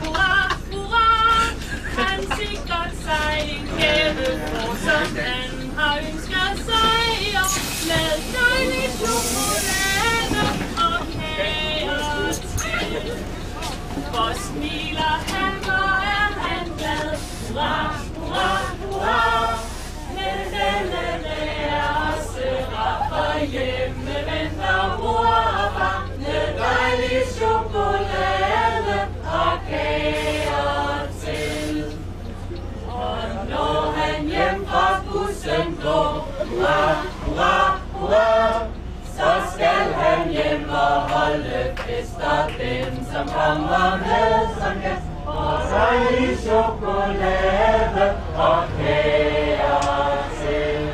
Hurra, hurra, han sikrer sig en gave, for som han har ønsket sig, og med dejlig chokolade og kager til. For smiler han, og er han glad. Hurra, hurra, hurra, le er også rar, for hjemme venter mor og far med dejlig chokolade og kager til. Og når han hjem fra bussen går, hurra, hurra, hurra, så skal han hjem og holde fest, og den som kommer med som gæst, og dejlig chokolade og kager til.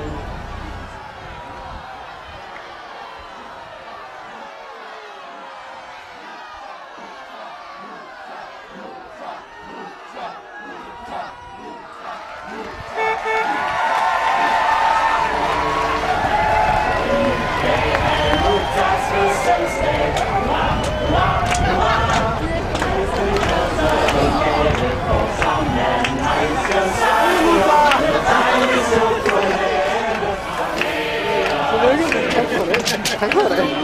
Tak for det.